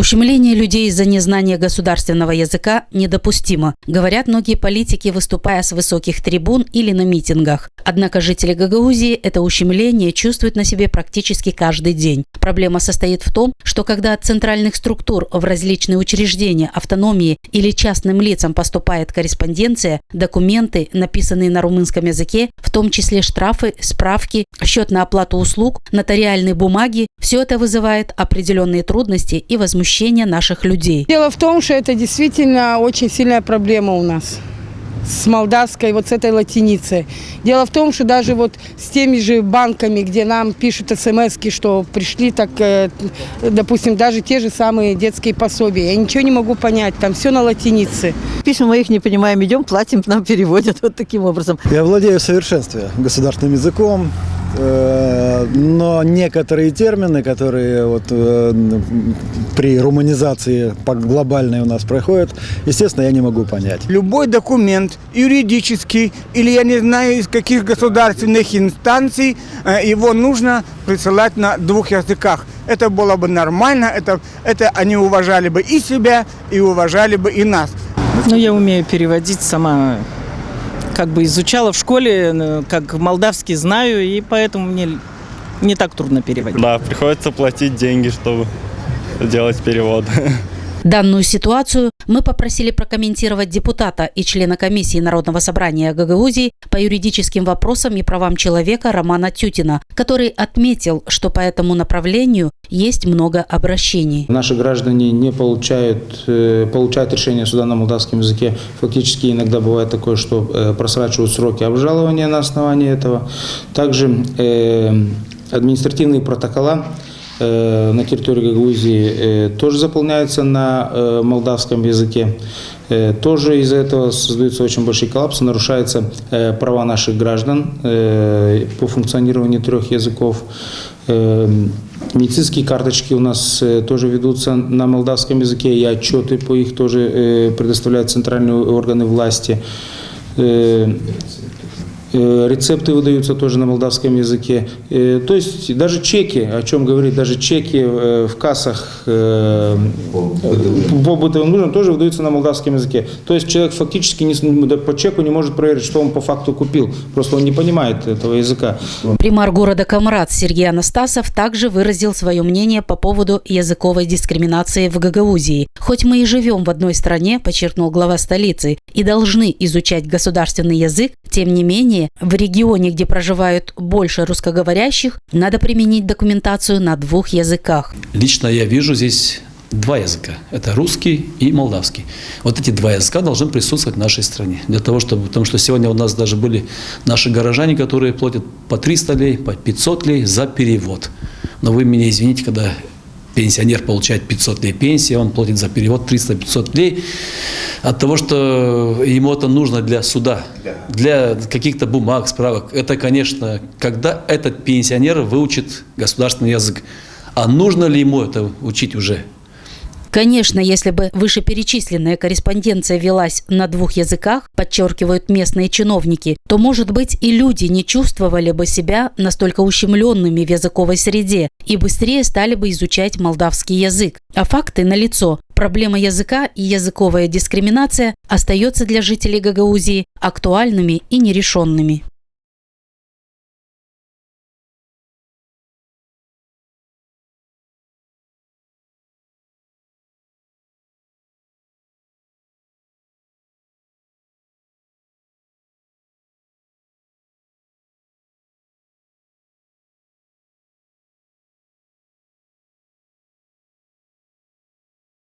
Ущемление людей из-за незнания государственного языка недопустимо, говорят многие политики, выступая с высоких трибун или на митингах. Однако жители Гагаузии это ущемление чувствуют на себе практически каждый день. Проблема состоит в том, что когда от центральных структур в различные учреждения, автономии или частным лицам поступает корреспонденция, документы, написанные на румынском языке, в том числе штрафы, справки, счет на оплату услуг, нотариальные бумаги, все это вызывает определенные трудности и возмущение наших людей. Дело в том, что это действительно очень сильная проблема у нас с молдавской, вот с этой латиницей. Дело в том, что даже вот с теми же банками, где нам пишут смс-ки, что пришли, так, допустим, даже те же самые детские пособия. Я ничего не могу понять, там все на латинице. Письма мы их не понимаем, идем, платим, нам переводят вот таким образом. Я владею в совершенстве государственным языком, но некоторые термины, которые вот при руманизации по глобальной у нас проходят, естественно, я не могу понять. Любой документ юридический или я не знаю из каких государственных инстанций, его нужно присылать на двух языках. Это было бы нормально, это они уважали бы и себя, и уважали бы и нас. Ну, я умею переводить сама. Как бы изучала в школе, как молдавский знаю, и поэтому мне не так трудно переводить. Да, приходится платить деньги, чтобы делать перевод. Данную ситуацию мы попросили прокомментировать депутата и члена комиссии Народного собрания Гагаузии по юридическим вопросам и правам человека Романа Тютина, который отметил, что по этому направлению есть много обращений. Наши граждане не получают решение суда на молдавском языке. Фактически иногда бывает такое, что просрачивают сроки обжалования на основании этого. Также административные протокола на территории Гагаузии тоже заполняются на молдавском языке. Тоже из-за этого создаются очень большие коллапсы, нарушаются права наших граждан по функционированию трех языков. Медицинские карточки у нас тоже ведутся на молдавском языке, и отчеты по их тоже предоставляют центральные органы власти. Рецепты выдаются тоже на молдавском языке. То есть даже чеки, о чем говорит, даже чеки в кассах по бытовым нуждам тоже выдаются на молдавском языке. То есть человек фактически по чеку не может проверить, что он по факту купил. Просто он не понимает этого языка. Примар города Камрад Сергей Анастасов также выразил свое мнение по поводу языковой дискриминации в Гагаузии. Хоть мы и живем в одной стране, подчеркнул глава столицы, и должны изучать государственный язык, тем не менее, в регионе, где проживают больше русскоговорящих, надо применить документацию на двух языках. Лично я вижу здесь два языка. Это русский и молдавский. Вот эти два языка должны присутствовать в нашей стране. Потому что сегодня у нас даже были наши горожане, которые платят по 300 лей, по 500 лей за перевод. Но вы меня извините, когда пенсионер получает 500 лей пенсии, он платит за перевод 300-500 лей от того, что ему это нужно для суда, для каких-то бумаг, справок. Это, конечно, когда этот пенсионер выучит государственный язык. А нужно ли ему это учить уже? Конечно, если бы вышеперечисленная корреспонденция велась на двух языках, подчеркивают местные чиновники, то, может быть, и люди не чувствовали бы себя настолько ущемленными в языковой среде и быстрее стали бы изучать молдавский язык. А факты налицо. Проблема языка и языковая дискриминация остается для жителей Гагаузии актуальными и нерешенными.